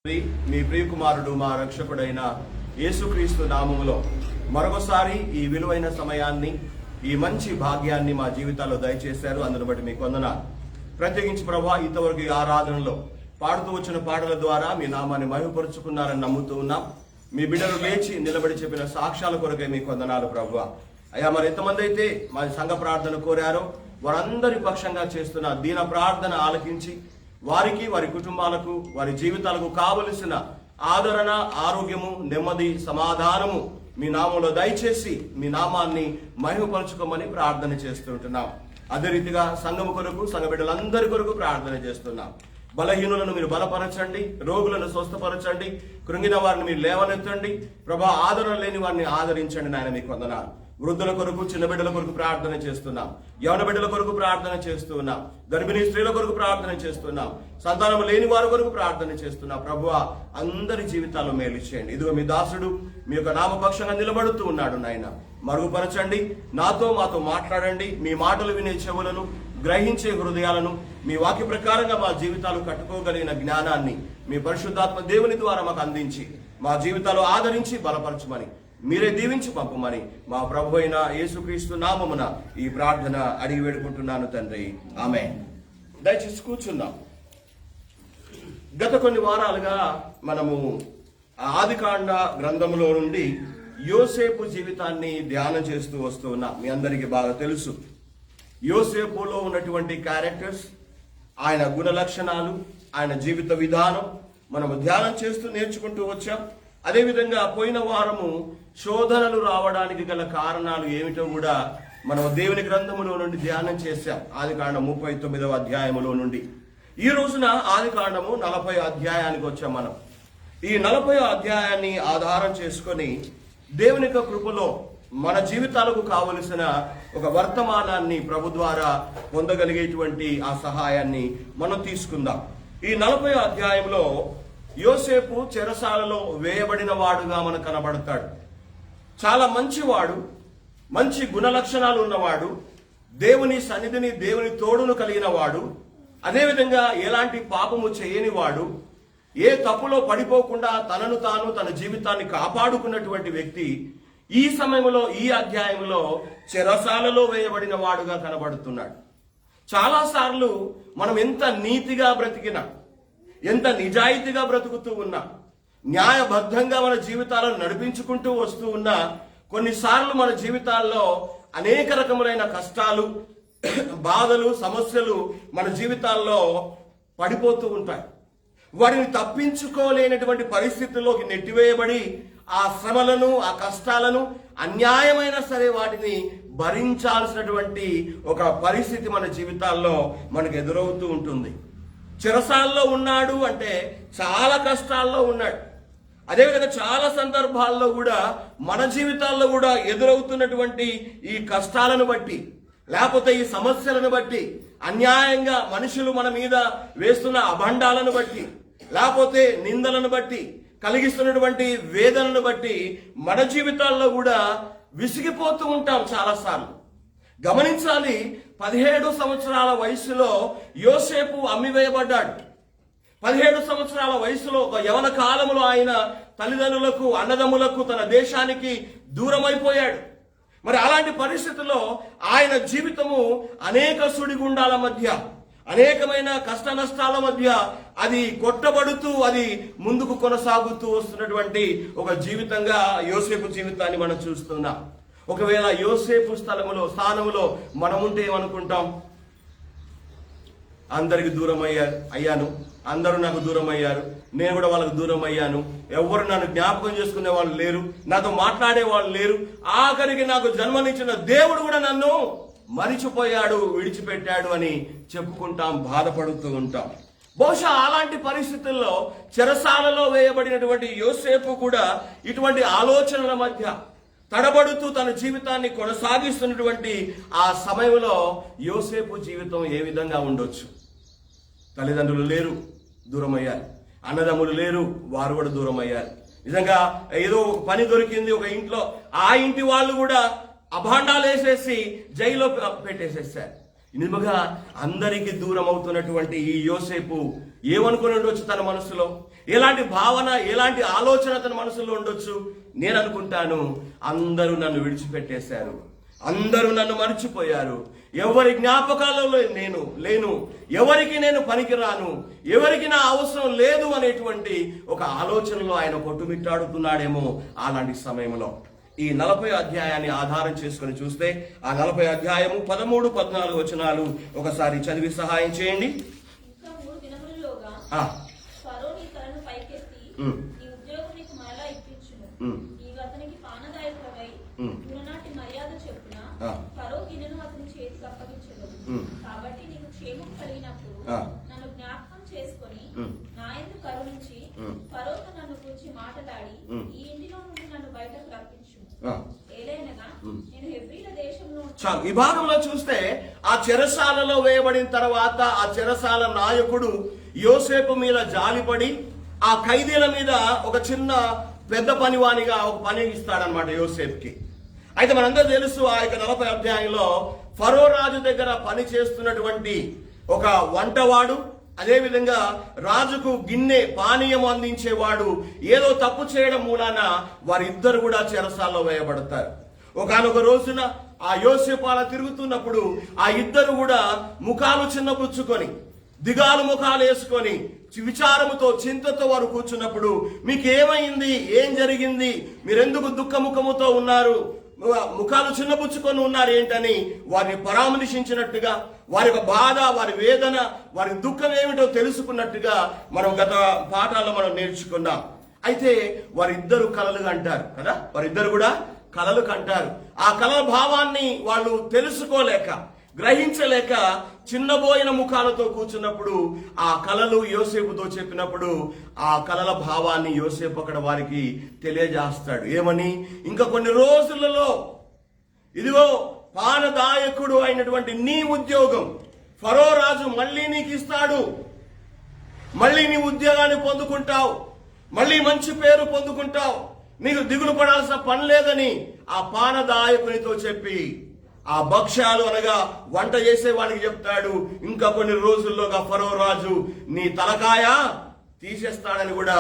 మీ ప్రియకుమారుడు మా రక్షకుడైన యేసుక్రీస్తు నామములో మరొకసారి ఈ విలువైన సమయాన్ని, ఈ మంచి భాగ్యాన్ని మా జీవితాల్లో దయచేశారు. అందును బట్టి మీకు వందనాలు. ప్రత్యేకించి ప్రభువా, ఇంతవరకు ఈ ఆరాధనలో పాడుతూ వచ్చిన పాటల ద్వారా మీ నామాన్ని మహిమపరుచుకున్నారని నమ్ముతూ ఉన్నాం. మీ బిడ్డలు లేచి నిలబడి చెప్పిన సాక్ష్యాల కొరకే మీకు వందనాలు ప్రభువా. అయ్యా, మరి ఎంతమంది అయితే మా సంఘ ప్రార్థన కోరారో వారందరి పక్షంగా చేస్తున్న దీన ప్రార్థన ఆలకించి వారికి, వారి కుటుంబాలకు, వారి జీవితాలకు కావలసిన ఆదరణ, ఆరోగ్యము, నెమ్మది, సమాధానము మీ నామంలో దయచేసి మీ నామాన్ని మహిమపరచుకోమని ప్రార్థన చేస్తుంటున్నాం. అదే రీతిగా సంఘము కొరకు, సంఘ బిడ్డలందరి కొరకు ప్రార్థన చేస్తున్నాం. బలహీనులను మీరు బలపరచండి, రోగులను స్వస్థపరచండి, కృంగిన వారిని మీరు లేవనెత్తండి ప్రభా. ఆదరణ లేని వారిని ఆదరించండి నాయన, మీకు వందనాలు. వృద్ధుల కొరకు, చిన్న బిడ్డల కొరకు ప్రార్థన చేస్తున్నాం. యవన బిడ్డల కొరకు ప్రార్థన చేస్తున్నాం. గర్భిణీ స్త్రీల కొరకు ప్రార్థన చేస్తున్నాం. సంతానం లేని వారి కొరకు ప్రార్థన చేస్తున్నాం. ప్రభువా, అందరి జీవితాల్లో మేలు చేయండి. ఇదిగో మీ దాసుడు మీ యొక్క నామపక్షంగా నిలబడుతూ ఉన్నాడు నాయన. మరుగుపరచండి, మాతో మాట్లాడండి. మీ మాటలు వినే చెవులను, గ్రహించే హృదయాలను, మీ వాక్య ప్రకారంగా మా జీవితాలు కట్టుకోగలిగిన జ్ఞానాన్ని మీ పరిశుద్ధాత్మ దేవుని ద్వారా మాకు అందించి మా జీవితాలు ఆదరించి బలపరచమని, మీరే దీవించి పంపమని మా ప్రభు అయిన యేసుక్రీస్తు నామమున ఈ ప్రార్థన అడిగి వేడుకుంటున్నాను తండ్రి, ఆమేన్. దయచేసి కూర్చుందాం. గత కొన్ని వారాలుగా మనము ఆదికాండ గ్రంథములో నుండి యోసేపు జీవితాన్ని ధ్యానం చేస్తూ వస్తూ ఉన్నాం. మీ అందరికీ బాగా తెలుసు యోసేపులో ఉన్నటువంటి క్యారెక్టర్స్, ఆయన గుణ లక్షణాలు, ఆయన జీవిత విధానం మనము ధ్యానం చేస్తూ నేర్చుకుంటూ వచ్చాం. అదేవిధంగా పోయిన వారము శోధనలు రావడానికి గల కారణాలు ఏమిటో కూడా మనం దేవుని గ్రంథములో నుండి ధ్యానం చేశాం. ఆదికాండం 39వ అధ్యాయములో నుండి ఈ రోజున ఆదికాండము 40వ అధ్యాయానికి వచ్చాం. మనం ఈ 40వ అధ్యాయాన్ని ఆధారం చేసుకొని దేవుని యొక్క కృపలో మన జీవితాలకు కావలసిన ఒక వర్తమానాన్ని ప్రభు ద్వారా పొందగలిగేటువంటి ఆ సహాయాన్ని మనం తీసుకుందాం. ఈ 40వ అధ్యాయంలో యోసేపు చెరసాలలో వేయబడిన వాడుగా మనకు కనబడతాడు. చాలా మంచివాడు, మంచి గుణ లక్షణాలు ఉన్నవాడు, దేవుని సన్నిధిని, దేవుని తోడును కలిగిన వాడు, అదేవిధంగా ఎలాంటి పాపము చేయని వాడు, ఏ తప్పులో పడిపోకుండా తనను తాను, తన జీవితాన్ని కాపాడుకున్నటువంటి వ్యక్తి ఈ సమయంలో, ఈ అధ్యాయంలో చెరసాలలో వేయబడిన వాడుగా కనబడుతున్నాడు. చాలాసార్లు మనం ఎంత నీతిగా బ్రతికినా, ఎంత నిజాయితీగా బ్రతుకుతూ ఉన్నా, న్యాయబద్ధంగా మన జీవితాలను నడిపించుకుంటూ వస్తూ ఉన్నా, కొన్నిసార్లు మన జీవితాల్లో అనేక రకములైన కష్టాలు, బాధలు, సమస్యలు మన జీవితాల్లో పడిపోతూ ఉంటాయి. వాటిని తప్పించుకోలేనటువంటి పరిస్థితుల్లోకి నెట్టివేయబడి ఆ శ్రమలను, ఆ కష్టాలను అన్యాయమైన సరే వాటిని భరించాల్సినటువంటి ఒక పరిస్థితి మన జీవితాల్లో మనకు ఎదురవుతూ ఉంటుంది. చెరసాల్లో ఉన్నాడు అంటే చాలా కష్టాల్లో ఉన్నాడు. అదేవిధంగా చాలా సందర్భాల్లో కూడా మన జీవితాల్లో కూడా ఎదురవుతున్నటువంటి ఈ కష్టాలను బట్టి, లేకపోతే ఈ సమస్యలను బట్టి, అన్యాయంగా మనుషులు మన మీద వేస్తున్న అభండాలను బట్టి, లేకపోతే నిందలను బట్టి, కలిగిస్తున్నటువంటి వేదనను బట్టి మన జీవితాల్లో కూడా విసిగిపోతూ ఉంటాం చాలాసార్లు. గమనించాలి, 17 సంవత్సరాల వయసులో యోసేపు అమ్మివేయబడ్డాడు. 17 సంవత్సరాల వయసులో, ఒక యవన కాలంలో ఆయన తల్లిదండ్రులకు, అన్నదమ్ములకు, తన దేశానికి దూరమైపోయాడు. మరి అలాంటి పరిస్థితుల్లో ఆయన జీవితము అనేక సుడిగుండాల మధ్య, అనేకమైన కష్ట నష్టాల మధ్య అది కొట్టబడుతూ, అది ముందుకు కొనసాగుతూ వస్తున్నటువంటి ఒక జీవితంగా యోసేపు జీవితాన్ని మనం చూస్తున్నాం. ఒకవేళ యోసేపు స్థానములో మనముంటే ఏమనుకుంటాం? అందరికి దూరం అయ్యాను, అందరూ నాకు దూరం అయ్యారు, నేను కూడా వాళ్ళకు దూరం అయ్యాను, ఎవరు నన్ను జ్ఞాపకం చేసుకునే వాళ్ళు లేరు, నాతో మాట్లాడే వాళ్ళు లేరు, ఆఖరికి నాకు జన్మనిచ్చిన దేవుడు కూడా నన్ను మరిచిపోయాడు, విడిచిపెట్టాడు అని చెప్పుకుంటాం, బాధపడుతూ ఉంటాం. బహుశా అలాంటి పరిస్థితుల్లో చెరసాలలో వేయబడినటువంటి యోసేపు కూడా ఇటువంటి ఆలోచనల మధ్య తడబడుతూ తన జీవితాన్ని కొనసాగిస్తున్నటువంటి ఆ సమయంలో యోసేపు జీవితం ఏ విధంగా ఉండొచ్చు? తల్లిదండ్రులు లేరు, దూరం అయ్యారు. అన్నదమ్ములు లేరు, వారు కూడా దూరం అయ్యారు. నిజంగా ఏదో పని దొరికింది ఒక ఇంట్లో, ఆ ఇంటి వాళ్ళు కూడా అభాండాలు వేసేసి జైల్లో పెట్టేసేసారు. నిజంగా అందరికీ దూరం అవుతున్నటువంటి ఈ యోసేపు ఏమనుకుని ఉండొచ్చు తన మనసులో? ఎలాంటి భావన, ఎలాంటి ఆలోచన అతని మనసులో ఉండొచ్చు? నేను అనుకుంటాను, అందరూ నన్ను విడిచిపెట్టేశారు, అందరూ నన్ను మర్చిపోయారు, ఎవరి జ్ఞాపకాలలో నేను లేను, ఎవరికి నేను పనికిరాను, ఎవరికి నా అవసరం లేదు అనేటువంటి ఒక ఆలోచనలో ఆయన కొట్టుమిట్టాడుతున్నాడేమో అలాంటి సమయంలో. ఈ 40 అధ్యాయాన్ని ఆధారం చేసుకుని చూస్తే ఆ 40 అధ్యాయము 13, 14 వచనాలు ఒకసారి చదివి సహాయం చేయండి. కాబట్టి నీకు క్షేమం కలిగినప్పుడు నన్ను జ్ఞాపకం చేసుకొని నా యందు కరుణించి ఫరోతో నన్ను గురించి మాట్లాడి ఈ ఇంటిలో నుండి నన్ను బయటకు రప్పించు. ఏలైనగా నేను హెబ్రీల దేశంలో. ఈ భాగంలో చూస్తే ఆ చెరసాలలో వేయబడిన తర్వాత ఆ చెరసాల నాయకుడు యోసేపు మీద జాలిపడి ఆ ఖైదీల మీద ఒక చిన్న పెద్ద పనివానిగా ఒక పని ఇస్తాడనమాట యోసేపుకి. అయితే మనందరూ తెలుసు, ఆ యొక్క 40 అధ్యాయంలో ఫరో రాజు దగ్గర పని చేస్తున్నటువంటి ఒక వంటవాడు, అదేవిధంగా రాజుకు గిన్నె పానీయం అందించేవాడు ఏదో తప్పు చేయడం మూలాన వారిద్దరు కూడా చెరసాల్లో వేయబడతారు. ఒకానొక రోజున ఆ యోసేపు అలా తిరుగుతున్నప్పుడు ఆ ఇద్దరు కూడా ముఖాలు చిన్నపుచ్చుకొని, దిగాలు ముఖాలు వేసుకొని, విచారముతో చింతతో వారు కూర్చున్నప్పుడు, మీకు ఏమైంది, ఏం జరిగింది, మీరెందుకు దుఃఖముఖముతో ఉన్నారు, ముఖాలు చిన్నపుచ్చుకొని ఉన్నారు ఏంటని వారిని పరామర్శించినట్టుగా, వారి యొక్క బాధ, వారి వేదన, వారి దుఃఖం ఏమిటో తెలుసుకున్నట్టుగా మనం గత పాఠాల్లో మనం నేర్చుకున్నాం. అయితే వారిద్దరు కలలు కంటారు కదా, వారిద్దరు కూడా కలలు కంటారు. ఆ కలల భావాన్ని వాళ్ళు తెలుసుకోలేక, గ్రహించలేక చిన్నబోయిన ముఖాలతో కూర్చున్నప్పుడు ఆ కలలు యోసేపుతో చెప్పినప్పుడు ఆ కలల భావాన్ని యోసేపు అక్కడ వారికి తెలియజేస్తాడు. ఏమని? ఇంకా కొన్ని రోజులలో ఇదిగో పానదాయకుడు అయినటువంటి నీ ఉద్యోగం ఫరో రాజు మళ్ళీ నీకు ఇస్తాడు, మళ్ళీ నీ ఉద్యోగాన్ని పొందుకుంటావు, మళ్ళీ మంచి పేరు పొందుకుంటావు, నీకు దిగులు పడాల్సిన పని లేదని ఆ పానదాయకునితో చెప్పి ఆ భక్ష్యాలు అనగా వంట చేసే వాడికి చెప్తాడు, ఇంకా కొన్ని రోజుల్లోగా ఫరో రాజు నీ తలకాయ తీసేస్తాడని కూడా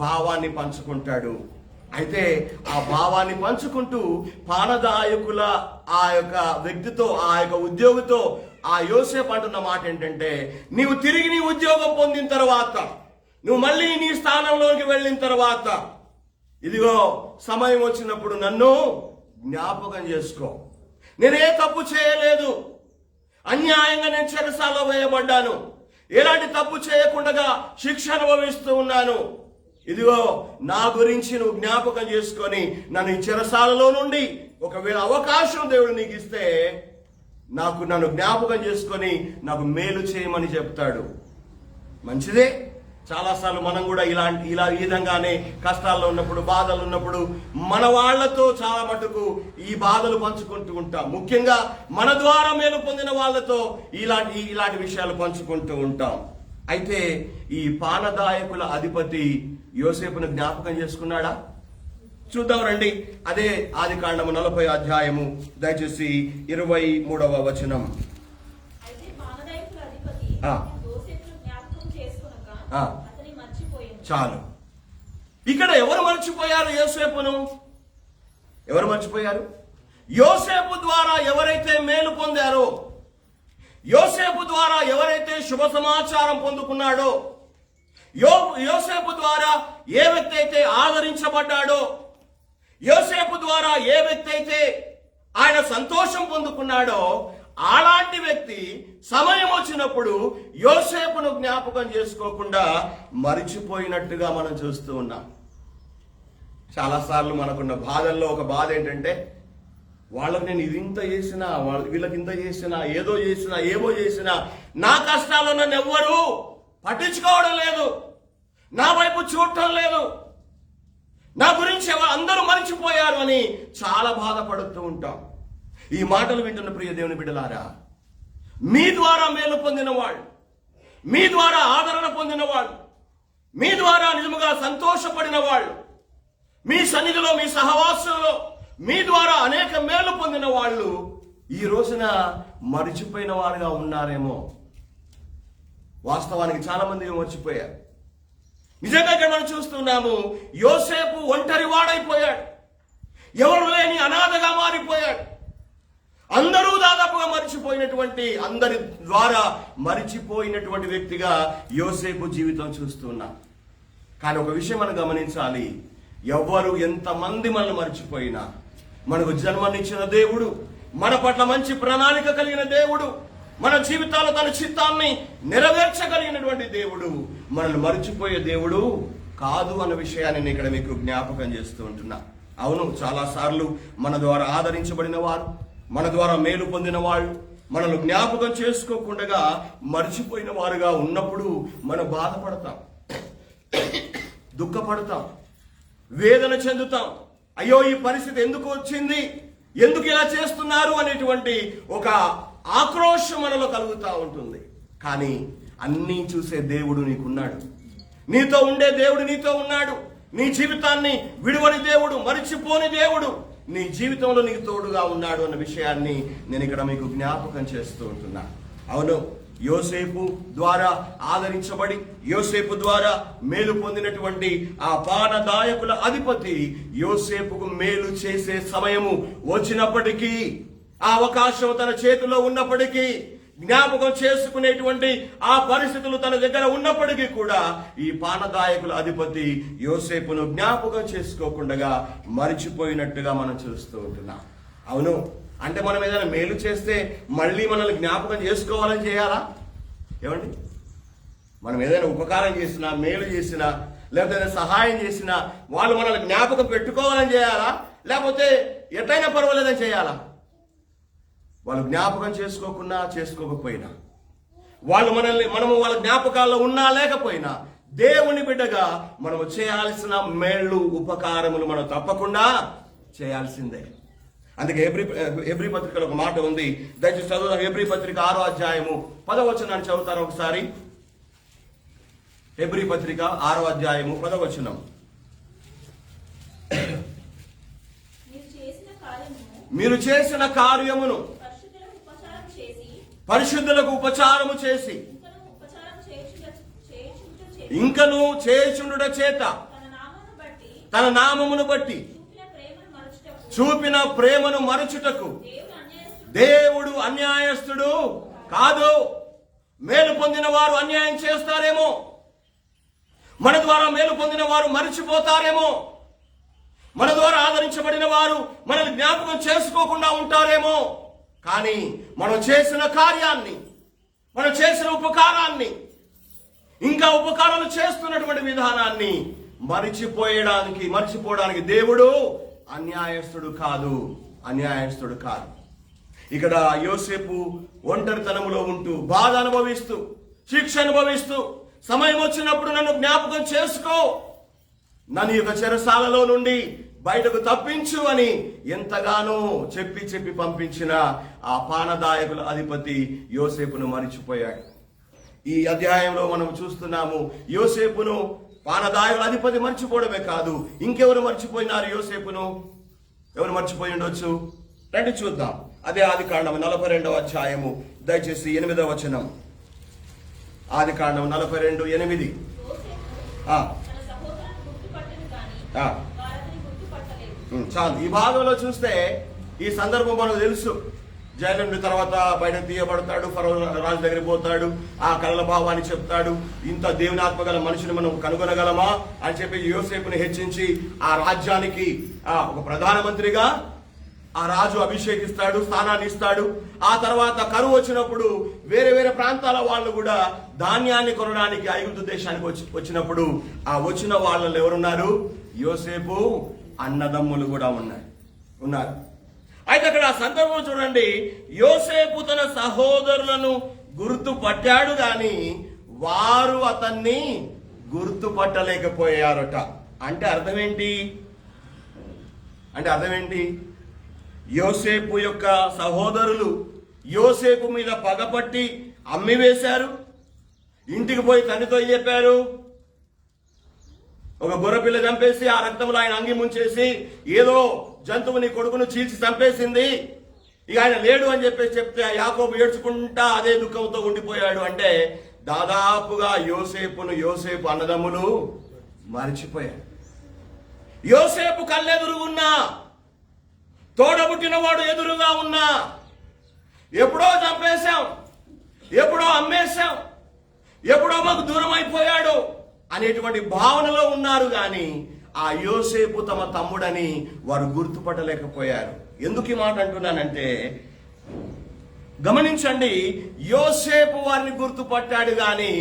భావాన్ని పంచుకుంటాడు. అయితే ఆ భావాన్ని పంచుకుంటూ పానదాయకుల ఆ యొక్క వ్యక్తితో, ఆ యొక్క ఉద్యోగితో ఆ యోసేపు అంటున్న మాట ఏంటంటే, నీవు తిరిగి నీ ఉద్యోగం పొందిన తర్వాత, నువ్వు మళ్ళీ నీ స్థానంలోకి వెళ్ళిన తర్వాత, ఇదిగో సమయం వచ్చినప్పుడు నన్ను జ్ఞాపకం చేసుకో. నేనే తప్పు చేయలేదు, అన్యాయంగా నేను చెరసాలలో వేయబడ్డాను, ఎలాంటి తప్పు చేయకుండా శిక్ష అనుభవిస్తూ ఉన్నాను, ఇదిగో నా గురించి నువ్వు జ్ఞాపకం చేసుకొని నన్ను ఈ చెరసాలలో నుండి ఒకవేళ అవకాశం దేవుడు నీకు ఇస్తే నన్ను జ్ఞాపకం చేసుకొని నాకు మేలు చేయమని చెప్తాడు. మంచిదే. చాలాసార్లు మనం కూడా ఈ విధంగానే కష్టాల్లో ఉన్నప్పుడు, బాధలు ఉన్నప్పుడు మన వాళ్లతో చాలా మటుకు ఈ బాధలు పంచుకుంటూ ఉంటాం. ముఖ్యంగా మన ద్వారా మేలు పొందిన వాళ్ళతో ఇలాంటి విషయాలు పంచుకుంటూ ఉంటాం. అయితే ఈ పానదాయకుల అధిపతి యోసేపును జ్ఞాపకం చేసుకున్నాడా? చూద్దాం రండి. అదే ఆదికాండము 40 అధ్యాయము దయచేసి 23వ వచనం. చాలు. ఇక్కడ ఎవరు మర్చిపోయారు యోసేపును? ఎవరు మర్చిపోయారు? యోసేపు ద్వారా ఎవరైతే మేలు పొందారో, యోసేపు ద్వారా ఎవరైతే శుభ సమాచారం పొందుకున్నాడో, యోసేపు ద్వారా ఏ వ్యక్తి అయితే ఆదరించబడ్డాడో, యోసేపు ద్వారా ఏ వ్యక్తి అయితే ఆయన సంతోషం పొందుకున్నాడో, అలాంటి వ్యక్తి సమయం వచ్చినప్పుడు యోసేపును జ్ఞాపకం చేసుకోకుండా మరిచిపోయినట్టుగా మనం చూస్తూ ఉన్నాం. చాలాసార్లు మనకున్న బాధల్లో ఒక బాధ ఏంటంటే, వాళ్ళకి నేను ఇంత చేసినా, వీళ్ళకి ఇంత చేసినా, ఏదో చేసినా, ఏమో చేసినా, నా కష్టాలు నన్ను ఎవ్వరూ పట్టించుకోవడం లేదు, నా వైపు చూడటం లేదు, నా గురించి అందరూ మరిచిపోయారు అని చాలా బాధపడుతూ ఉంటాం. ఈ మాటలు వింటున్న ప్రియ దేవుని బిడ్డలారా, మీ ద్వారా మేలు పొందిన వాళ్ళు, మీ ద్వారా ఆదరణ పొందిన వాళ్ళు, మీ ద్వారా నిజముగా సంతోషపడిన వాళ్ళు, మీ సన్నిధిలో, మీ సహవాసంలో మీ ద్వారా అనేక మేలు పొందిన వాళ్ళు ఈ రోజున మరిచిపోయిన వారుగా ఉన్నారేమో. వాస్తవానికి చాలా మంది మర్చిపోయారు. నిజంగా ఇక్కడ మనం చూస్తున్నాము, యోసేపు ఒంటరి వాడైపోయాడు, ఎవరు లేని అనాథగా మారిపోయాడు. అందరూ దాదాపుగా మరిచిపోయినటువంటి, అందరి ద్వారా మరిచిపోయినటువంటి వ్యక్తిగా యోసేపు జీవితం చూస్తున్నాం. కానీ ఒక విషయం మనం గమనించాలి, ఎవ్వరు ఎంతమంది మనల్ని మరిచిపోయినా మనకు జన్మనిచ్చిన దేవుడు, మన పట్ల మంచి ప్రణాళిక కలిగిన దేవుడు, మన జీవితాల్లో తన చిత్తాన్ని నెరవేర్చగలిగినటువంటి దేవుడు మనల్ని మరిచిపోయే దేవుడు కాదు అన్న విషయాన్ని నేను ఇక్కడ మీకు జ్ఞాపకం చేస్తూ ఉంటున్నా. అవును, చాలాసార్లు మన ద్వారా ఆదరించబడిన వారు, మన ద్వారా మేలు పొందిన వాళ్ళు మనల్ని జ్ఞాపకం చేసుకోకుండా మరిచిపోయిన వారుగా ఉన్నప్పుడు మనం బాధపడతాం, దుఃఖపడతాం, వేదన చెందుతాం. అయ్యో, ఈ పరిస్థితి ఎందుకు వచ్చింది, ఎందుకు ఇలా చేస్తున్నారు అనేటువంటి ఒక ఆక్రోశం మనలో కలుగుతూ ఉంటుంది. కానీ అన్నీ చూసే దేవుడు నీకున్నాడు, నీతో ఉండే దేవుడు నీతో ఉన్నాడు. నీ జీవితాన్ని విడువని దేవుడు, మరిచిపోని దేవుడు నీ జీవితంలో నీకు తోడుగా ఉన్నాడు అన్న విషయాన్ని నేను ఇక్కడ మీకు జ్ఞాపకం చేస్తూ ఉంటున్నా. అవును, యోసేపు ద్వారా ఆదరించబడి యోసేపు ద్వారా మేలు పొందినటువంటి ఆ పానదాయకుల అధిపతి యోసేపుకు మేలు చేసే సమయము వచ్చినప్పటికీ, ఆ అవకాశం తన చేతిలో ఉన్నప్పటికీ, జ్ఞాపకం చేసుకునేటువంటి ఆ పరిస్థితులు తన దగ్గర ఉన్నప్పటికీ కూడా ఈ పానదాయకుల అధిపతి యోసేపును జ్ఞాపకం చేసుకోకుండా మరిచిపోయినట్టుగా మనం చూస్తూ ఉంటున్నాం. అవును, అంటే మనం ఏదైనా మేలు చేస్తే మళ్ళీ మనల్ని జ్ఞాపకం చేసుకోవాలని చేయాలా? ఏమండి, మనం ఏదైనా ఉపకారం చేసినా, మేలు చేసినా, లేకపోతే సహాయం చేసినా వాళ్ళు మనల్ని జ్ఞాపకం పెట్టుకోవాలని చేయాలా, లేకపోతే ఎటైనా పర్వాలేదని చేయాలా? వాళ్ళు జ్ఞాపకం చేసుకోకపోయినా, మనము వాళ్ళ జ్ఞాపకాల్లో ఉన్నా లేకపోయినా, దేవుని బిడ్డగా మనము చేయాల్సిన మేళ్ళు, ఉపకారములు మనం తప్పకుండా చేయాల్సిందే. అందుకే హెబ్రీ పత్రికలో ఒక మాట ఉంది, దయచేసి చదువు. హెబ్రీ పత్రిక 6వ అధ్యాయము 10వ వచనాన్ని చదువుతారు ఒకసారి. హెబ్రీ పత్రిక 6వ అధ్యాయము 10వ వచనం. మీరు చేసిన కార్యమును పరిశుద్ధులకు ఉపచారము చేసి ఇంకను చేయుచుండుట చేత తన నామమును బట్టి చూపిన ప్రేమను మరచుటకు దేవుడు అన్యాయస్తుడు కాదు. మేలు పొందిన వారు అన్యాయం చేస్తారేమో, మన ద్వారా మేలు పొందిన వారు మరిచిపోతారేమో, మన ద్వారా ఆదరించబడిన వారు మనల్ని జ్ఞాపకం చేసుకోకుండా ఉంటారేమో. కానీ మనం చేసిన కార్యాన్ని, మనం చేసిన ఉపకారాన్ని, ఇంకా ఉపకారాలు చేస్తున్నటువంటి విధానాన్ని మరిచిపోవడానికి దేవుడు అన్యాయస్తుడు కాదు. ఇక్కడ యోసేపు ఒంటరితనములో ఉంటూ, బాధ అనుభవిస్తూ, శిక్ష అనుభవిస్తూ, సమయం వచ్చినప్పుడు నన్ను జ్ఞాపకం చేసుకో, నన్ను యొక్క చెరసాలలో నుండి బయటకు తప్పించు అని ఎంతగానో చెప్పి పంపించిన ఆ పానదాయకుల అధిపతి యోసేపును మరిచిపోయాడు. ఈ అధ్యాయంలో మనం చూస్తున్నాము, యోసేపును పానదాయకుల అధిపతి మర్చిపోవడమే కాదు, ఇంకెవరు మర్చిపోయినారు యోసేపును? ఎవరు మర్చిపోయి ఉండొచ్చు? రండి చూద్దాం. అదే ఆదికాండం 42వ అధ్యాయము, దయచేసి 8వ వచనం. ఆదికాండం 42:8. చాలు. ఈ భాగంలో చూస్తే ఈ సందర్భం మనకు తెలుసు. జైలు నుండి తర్వాత బయటకు తీయబడతాడు, ఫరో రాజు దగ్గరికి పోతాడు, ఆ కలల భావాన్ని చెప్తాడు. ఇంత దేవుని ఆత్మ గల మనిషిని మనం కనుగొనగలమా అని చెప్పి యోసేపుని హెచ్చించి ఆ రాజ్యానికి ఒక ప్రధానమంత్రిగా ఆ రాజు అభిషేకిస్తాడు, స్థానాన్ని ఇస్తాడు. ఆ తర్వాత కరువు వచ్చినప్పుడు వేరే ప్రాంతాల వాళ్ళు కూడా ధాన్యాన్ని కొనడానికి ఐగుప్తు దేశానికి వచ్చినప్పుడు ఆ వచ్చిన వాళ్ళలో ఎవరున్నారు? యోసేపు అన్నదమ్ములు కూడా ఉన్నారు. అయితే అక్కడ ఆ సందర్భం చూడండి, యోసేపు తన సహోదరులను గుర్తుపట్టాడు గాని వారు అతన్ని గుర్తుపట్టలేకపోయారట. అంటే అర్థమేంటి? యోసేపు యొక్క సహోదరులు యోసేపు మీద పగపట్టి అమ్మివేశారు. ఇంటికి పోయి తండ్రితో చెప్పారు, ఒక గొర్రెపిల్ల చంపేసి ఆ రక్తంలో ఆయన అంగి ముంచేసి ఏదో జంతువుని కొడుకును చీల్చి చంపేసింది, ఇక ఆయన లేడు అని చెప్పేసి చెప్తే యాకోబు ఏడ్చుకుంటా అదే దుఃఖంతో ఉండిపోయాడు. అంటే దాదాపుగా యోసేపు అన్నదమ్ములు మరిచిపోయారు. యోసేపు కళ్ళెదురు ఉన్నా, తోడబుట్టిన వాడు ఎదురుగా ఉన్నా, ఎప్పుడో చంపేశాం, ఎప్పుడో అమ్మేశాం, ఎప్పుడో మాకు దూరం అయిపోయాడు అనేటువంటి భావనలో ఉన్నారు. కానీ ఆ యోసేపు తమ తమ్ముడని వారు గుర్తుపట్టలేకపోయారు. ఎందుకు ఈ మాట అంటున్నానంటే, గమనించండి, యోసేపు వారిని గుర్తుపట్టాడు కానీ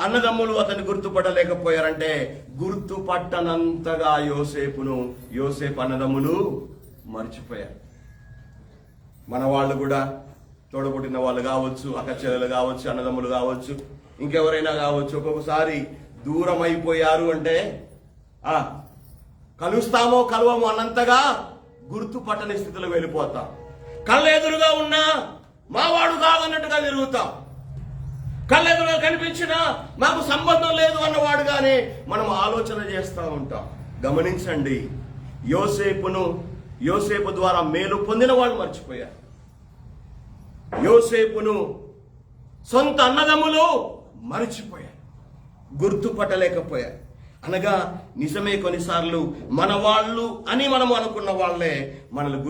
అన్నదమ్ములు అతన్ని గుర్తుపట్టలేకపోయారంటే, గుర్తుపట్టనంతగా యోసేపు అన్నదమ్ములు మర్చిపోయారు. మన వాళ్ళు కూడా, తోడబుట్టిన వాళ్ళు కావచ్చు, అక్క చెల్లెలు కావచ్చు, అన్నదమ్ములు కావచ్చు, ఇంకెవరైనా కావచ్చు, ఒక్కొక్కసారి దూరం అయిపోయారు అంటే కలుస్తామో కలవమో అన్నంతగా గుర్తుపట్టని స్థితిలో వెళ్ళిపోతాం. కళ్ళ ఎదురుగా ఉన్నా మావాడు కాదన్నట్టుగా తిరుగుతాం. కళ్ళెదురుగా కనిపించినా మాకు సంబంధం లేదు అన్నవాడుగానే మనం ఆలోచన చేస్తూ ఉంటాం. గమనించండి, యోసేపు ద్వారా మేలు పొందిన వాళ్ళు మర్చిపోయారు. యోసేపును సొంత అన్నదమ్ములు మరిచిపోయారు, గుర్తుపట్టలేకపోయారు. అనగా నిజమే, కొన్నిసార్లు మన వాళ్ళు అని మనం అనుకున్న వాళ్ళే మనల్ని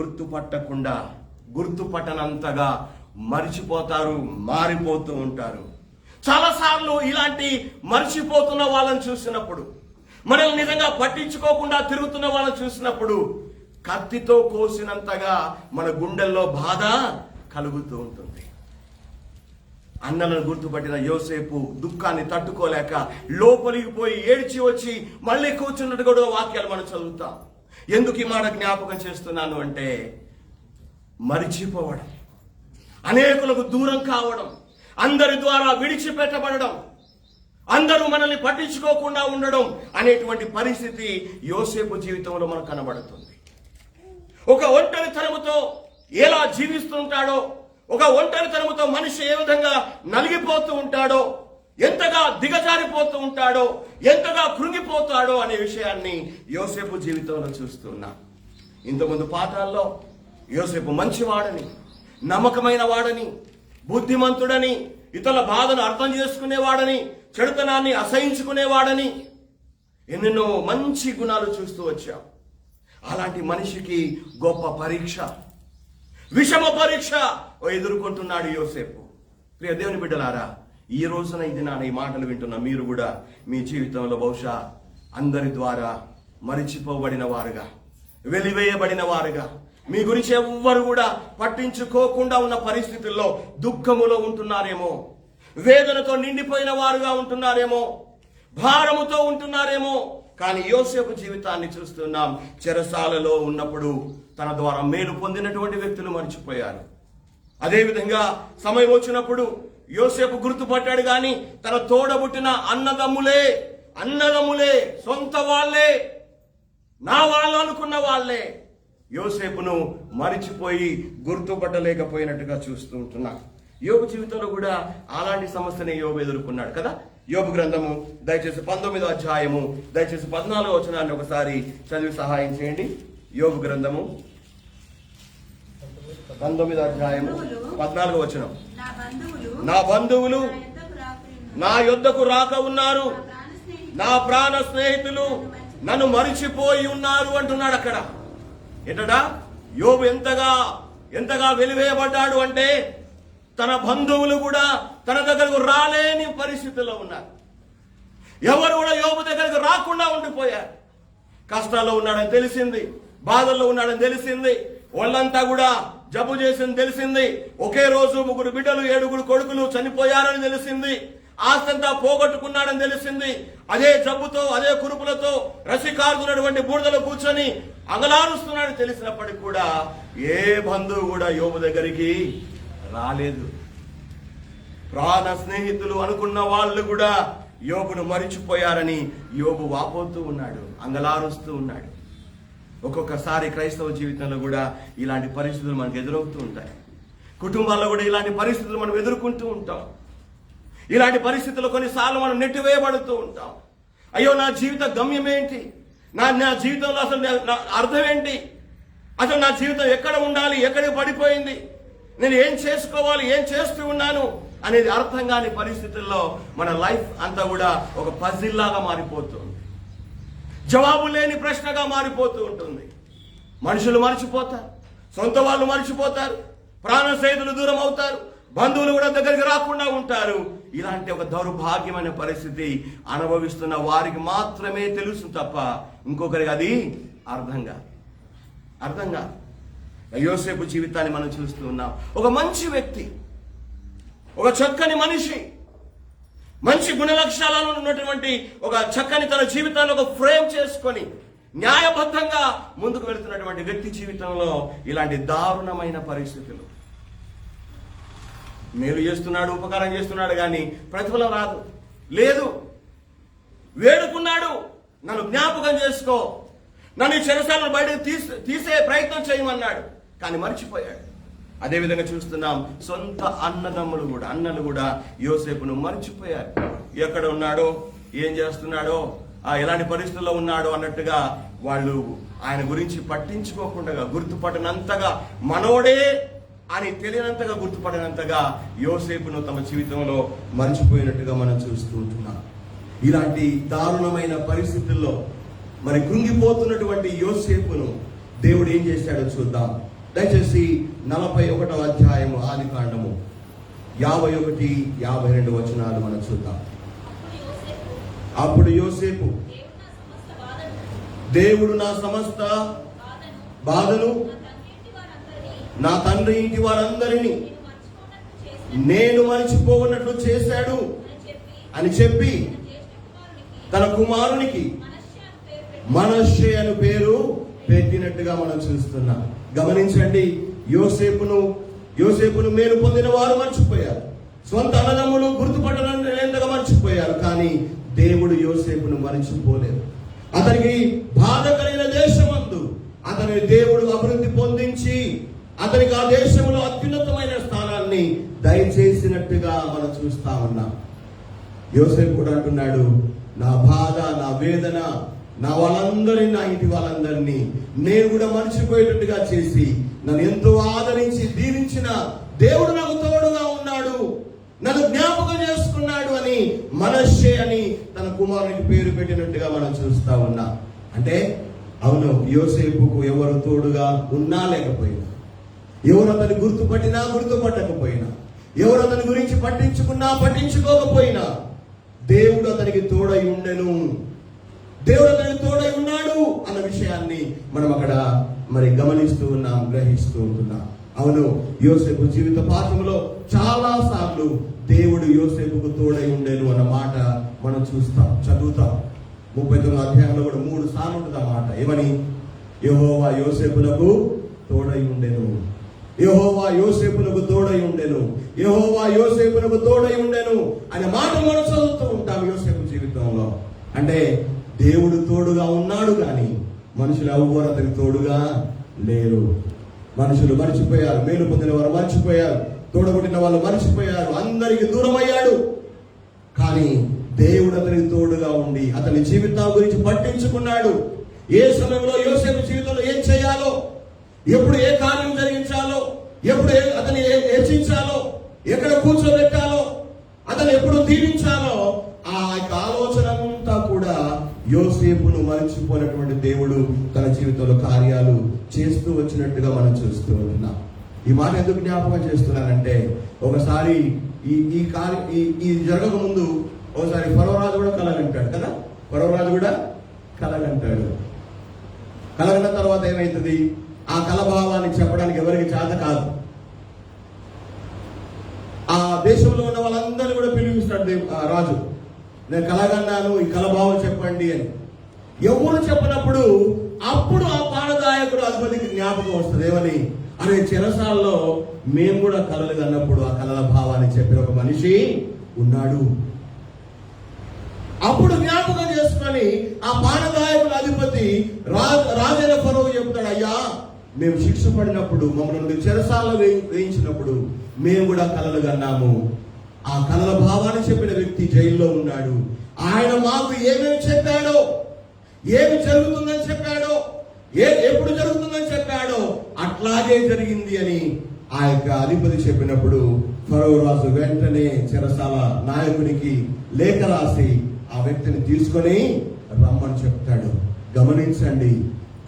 గుర్తుపట్టనంతగా మరిచిపోతారు, మారిపోతూ ఉంటారు. చాలాసార్లు ఇలాంటి మరిచిపోతున్న వాళ్ళని చూసినప్పుడు, మనల్ని నిజంగా పట్టించుకోకుండా తిరుగుతున్న వాళ్ళని చూసినప్పుడు కత్తితో కోసినంతగా మన గుండెల్లో బాధ కలుగుతూ ఉంటుంది. అన్నలను గుర్తుపట్టిన యోసేపు దుఃఖాన్ని తట్టుకోలేక లోపలికి పోయి ఏడ్చి వచ్చి మళ్ళీ కూర్చున్నట్టు కూడా వాక్యాలు మనం చదువుతాం. ఎందుకు ఈ మాట జ్ఞాపకం చేస్తున్నాను అంటే, మరిచిపోవడం, అనేకులకు దూరం కావడం, అందరి ద్వారా విడిచిపెట్టబడడం, అందరూ మనల్ని పట్టించుకోకుండా ఉండడం అనేటువంటి పరిస్థితి యోసేపు జీవితంలో మనకు కనబడుతుంది. ఒక ఒంటరితనముతో ఎలా జీవిస్తుంటాడో, ఒక ఒంటరితనముతో మనిషి ఏ విధంగా నలిగిపోతూ ఉంటాడో, ఎంతగా దిగజారిపోతూ ఉంటాడో, ఎంతగా కృంగిపోతాడో అనే విషయాన్ని యోసేపు జీవితంలో చూస్తున్నాం. ఇంతకుముందు పాఠాల్లో యోసేపు మంచివాడని, నమ్మకమైన వాడని, బుద్ధిమంతుడని, ఇతరుల బాధను అర్థం చేసుకునేవాడని, చెడుతనాన్ని అసహించుకునేవాడని ఎన్నెన్నో మంచి గుణాలు చూస్తూ వచ్చాం. అలాంటి మనిషికి గొప్ప పరీక్ష, విషమ పరీక్ష ఎదుర్కొంటున్నాడు యోసేపు. ప్రియ దేవుని బిడ్డలారా, ఈ రోజున ఇది నా ఈ మాటలు వింటున్న మీరు కూడా మీ జీవితంలో బహుశా అందరి ద్వారా మరిచిపోబడిన వారుగా, వెలివేయబడిన వారుగా, మీ గురించి ఎవ్వరు కూడా పట్టించుకోకుండా ఉన్న పరిస్థితుల్లో దుఃఖములో ఉంటున్నారేమో, వేదనతో నిండిపోయిన వారుగా ఉంటున్నారేమో, భారముతో ఉంటున్నారేమో. కానీ యోసేపు జీవితాన్ని చూస్తున్నాం. చెరసాలలో ఉన్నప్పుడు తన ద్వారా మేలు పొందినటువంటి వ్యక్తులు మర్చిపోయారు. అదేవిధంగా సమయం వచ్చినప్పుడు యోసేపు గుర్తుపట్టాడు, కానీ తన తోడబుట్టిన అన్నదమ్ములే సొంత వాళ్ళే, నా వాళ్ళు అనుకున్న వాళ్ళే యోసేపును మరిచిపోయి గుర్తుపట్టలేకపోయినట్టుగా చూస్తూ ఉంటున్నా. యోబు జీవితంలో కూడా అలాంటి సమస్యని యోబు ఎదుర్కొన్నాడు కదా. యోబు గ్రంథము దయచేసి 19వ అధ్యాయము దయచేసి 14వ వచనాన్ని ఒకసారి చదివి సహాయం చేయండి. యోబు గ్రంథము 19వ అధ్యాయము 14వ వచనం. నా బంధువులు నా యొద్దకు రాక ఉన్నారు, నా ప్రాణ స్నేహితులు నన్ను మరిచిపోయి ఉన్నారు అంటున్నాడు. అక్కడ ఏంటడా యోబు ఎంతగా వెలివేయబడ్డాడు అంటే, తన బంధువులు కూడా తన దగ్గరకు రాలేని పరిస్థితిలో ఉన్నారు. ఎవరు కూడా యోబు దగ్గరకు రాకుండా ఉండిపోయారు. కష్టాల్లో ఉన్నాడని తెలిసింది, బాధల్లో ఉన్నాడని తెలిసింది, వాళ్ళంతా కూడా జబ్బు చేసింది తెలిసింది, ఒకే రోజు 3 బిడ్డలు 7 కొడుకులు చనిపోయారని తెలిసింది, ఆస్తంతా పోగొట్టుకున్నాడని తెలిసింది. అదే జబ్బుతో అదే కురుపులతో రసికారుతున్నటువంటి బూడిదలో కూర్చొని అంగలారుస్తున్నాడని తెలిసినప్పటికీ కూడా ఏ బంధువు కూడా యోబు దగ్గరికి రాలేదు. ప్రాణ స్నేహితులు అనుకున్న వాళ్ళు కూడా యోబును మరిచిపోయారని యోబు వాపోతూ ఉన్నాడు, అంగలారుస్తూ ఉన్నాడు. ఒక్కొక్కసారి క్రైస్తవ జీవితంలో కూడా ఇలాంటి పరిస్థితులు మనకు ఎదురవుతూ ఉంటాయి. కుటుంబాల్లో కూడా ఇలాంటి పరిస్థితులు మనం ఎదుర్కొంటూ ఉంటాం. ఇలాంటి పరిస్థితుల్లో కొన్నిసార్లు మనం నెట్టివేయబడుతూ ఉంటాం. అయ్యో, నా జీవిత గమ్యం ఏంటి, నా జీవితంలో అసలు నా అర్థం ఏంటి, అసలు నా జీవితం ఎక్కడ ఉండాలి, ఎక్కడికి పడిపోయింది, నేను ఏం చేసుకోవాలి, ఏం చేస్తూ ఉన్నాను అనేది అర్థం కాని పరిస్థితుల్లో మన లైఫ్ అంతా కూడా ఒక పజిల్ లాగా మారిపోతుంది. జవాబు లేని ప్రశ్నగా మారిపోతూ ఉంటుంది. మనుషులు మర్చిపోతారు, సొంత వాళ్ళు మర్చిపోతారు, ప్రాణ స్నేహితులు దూరం అవుతారు, బంధువులు కూడా దగ్గరికి రాకుండా ఉంటారు. ఇలాంటి ఒక దౌర్భాగ్యమైన పరిస్థితి అనుభవిస్తున్న వారికి మాత్రమే తెలుసు తప్ప ఇంకొకరికి అది అర్థం కాదు. యోసేపు జీవితాన్ని మనం చూస్తూ ఉన్నాం. ఒక మంచి వ్యక్తి, ఒక చక్కని మనిషి, మంచి గుణలక్షణాలను ఉన్నటువంటి ఒక చక్కని తన జీవితాన్ని ఒక ఫ్రేమ్ చేసుకొని న్యాయబద్ధంగా ముందుకు వెళుతున్నటువంటి వ్యక్తి జీవితంలో ఇలాంటి దారుణమైన పరిస్థితులు. మేలు చేస్తున్నాడు, ఉపకారం చేస్తున్నాడు, కానీ ప్రతిఫలం లేదు. వేడుకున్నాడు, నన్ను జ్ఞాపకం చేసుకో, నన్ను ఈ చెరసాలను బయటకు తీసే ప్రయత్నం చేయమన్నాడు, కానీ మర్చిపోయాడు. అదేవిధంగా చూస్తున్నాం, సొంత అన్నలు కూడా యోసేపును మర్చిపోయారు. ఎక్కడ ఉన్నాడో, ఏం చేస్తున్నాడో, ఎలాంటి పరిస్థితుల్లో ఉన్నాడో అన్నట్టుగా వాళ్ళు ఆయన గురించి పట్టించుకోకుండా, గుర్తుపట్టనంతగా, మనోడే అని తెలియనంతగా, గుర్తుపడినంతగా యోసేపును తమ జీవితంలో మర్చిపోయినట్టుగా మనం చూస్తూ ఉంటున్నాం. ఇలాంటి దారుణమైన పరిస్థితుల్లో మరి కృంగిపోతున్నటువంటి యోసేపును దేవుడు ఏం చేశాడో చూద్దాం. దయచేసి 41వ అధ్యాయము ఆదికాండము 51-52 వచనాలు మనం చూద్దాం. అప్పుడు యోసేపు, దేవుడు నా సమస్త బాధను నా తండ్రి ఇంటి వారందరినీ నేను మరిచిపోనట్లు చేశాడు అని చెప్పి తన కుమారునికి మనష్షే అని పేరు పెట్టినట్టుగా మనం చూస్తున్నాం. గమనించండి, యోసేపును మేలు పొందిన వారు మర్చిపోయారు, సొంత అన్నదమ్ములు గుర్తుపట్టనంతగా మర్చిపోయారు, కానీ దేవుడు యోసేపును మర్చిపోలేదు. అతనికి బాధ కలిగిన దేశమందు అతని దేవుడు అభివృద్ధి పొందించి అతనికి ఆ దేశంలో అత్యున్నతమైన స్థానాన్ని దయచేసినట్టుగా మనం చూస్తా ఉన్నాం. యోసేపు కూడా అంటున్నాడు, నా బాధ, నా వేదన, నా వాళ్ళందరినీ, నా ఇంటి వాళ్ళందరినీ నేను కూడా మర్చిపోయేటట్టుగా చేసి నన్ను ఎంతో ఆదరించి దీవించిన దేవుడు నాకు తోడుగా ఉన్నాడు, నన్ను జ్ఞాపకం చేసుకున్నాడు అని మనష్షే అని తన కుమారునికి పేరు పెట్టినట్టుగా మనం చూస్తా ఉన్నాం. అంటే అవును, యోసేపుకు ఎవరు తోడుగా ఉన్నా లేకపోయినా, ఎవరు అతని గుర్తుపట్టినా గుర్తుపట్టకపోయినా, ఎవరు అతని గురించి పట్టించుకున్నా పట్టించుకోకపోయినా, దేవుడు అతనికి తోడై ఉండెను, దేవుడు అతనికి తోడై ఉన్నాడు అన్న విషయాన్ని మనం అక్కడ మరి గమనిస్తూ ఉన్నాం, గ్రహిస్తూ ఉంటున్నాం. అవును, యోసేపు జీవిత పాఠంలో చాలా సార్లు దేవుడు యోసేపుకు తోడై ఉండేను అన్న మాట మనం చదువుతాం. 39వ అధ్యాయంలో కూడా 3 సార్లు ఉంటుంది ఆ మాట. ఏమని? యెహోవా యోసేపునకు తోడై ఉండెను, యెహోవా యోసేపునకు తోడై ఉండెను, యెహోవా యోసేపునకు తోడై ఉండెను అనే మాట మనం చదువుతూ ఉంటాం యోసేపు జీవితంలో. అంటే దేవుడు తోడుగా ఉన్నాడు, కానీ మనుషులు ఎవ్వరు అతనికి తోడుగా లేరు. మనుషులు మర్చిపోయారు, మేలు పొందిన వారు మర్చిపోయారు, తోడబుట్టిన వాళ్ళు మర్చిపోయారు, అందరికి దూరం అయ్యాడు. కానీ దేవుడు అతనికి తోడుగా ఉండి అతని జీవితం గురించి పట్టించుకున్నాడు. ఏ సమయంలో యోసేపు జీవితంలో ఏం చేయాలో, ఎప్పుడు ఏ కార్యం జరిగించాలో, ఎప్పుడు అతన్ని హెచ్చించాలో, ఎక్కడ కూర్చోబెట్టాలో, అతను ఎప్పుడు దీవించాలో, ఆ యొక్క ఆలోచన అంతా కూడా యోసేపును మరచిపోయినటువంటి దేవుడు తన జీవితంలో కార్యాలు చేస్తూ వచ్చినట్టుగా మనం చూస్తూ ఉంటున్నాం. ఈ మాట ఎందుకు జ్ఞాపకం చేస్తున్నానంటే, ఒకసారి ఈ జరగక ముందు ఒకసారి ఫరోరాజు కూడా కలగంటాడు కదా. ఫరోరాజు కూడా కలగంటాడు. కలగన్న తర్వాత ఏమైతుంది? ఆ కలభావాన్ని చెప్పడానికి ఎవరికి చేత కాదు. ఆ దేశంలో ఉన్న వాళ్ళందరినీ కూడా పిలిపిస్తాడు రాజు. నేను కలగన్నాను, ఈ కలభావం చెప్పండి అని. ఎవరు చెప్పినప్పుడు అప్పుడు ఆ పానదాయకుడు అధిపతికి జ్ఞాపకం వస్తుంది. ఏమని? అనే చెరసాల్లో మేము కూడా కలలు కన్నప్పుడు ఆ కలల భావాన్ని చెప్పిన ఒక మనిషి ఉన్నాడు. అప్పుడు జ్ఞాపకం చేసుకొని ఆ పానదాయకుల అధిపతి రాజైన ఫరో చెప్తాడు, అయ్యా మేము శిక్ష పడినప్పుడు, మమ్మల్ని చెరసాలలో వేయించినప్పుడు మేము కూడా కలలు కన్నాము. ఆ కలల భావాన్ని చెప్పిన వ్యక్తి జైల్లో ఉన్నాడు. ఆయన మాకు ఏమేమి చెప్పాడో, ఏమి జరుగుతుందని చెప్పాడో, ఎప్పుడు జరుగుతుందని చెప్పాడో అట్లాగే జరిగింది అని ఆ యొక్క అధిపతి చెప్పినప్పుడు ఫరో రాజు వెంటనే చెరసాల నాయకునికి లేఖ రాసి ఆ వ్యక్తిని తీసుకొని రమ్మని చెప్తాడు. గమనించండి,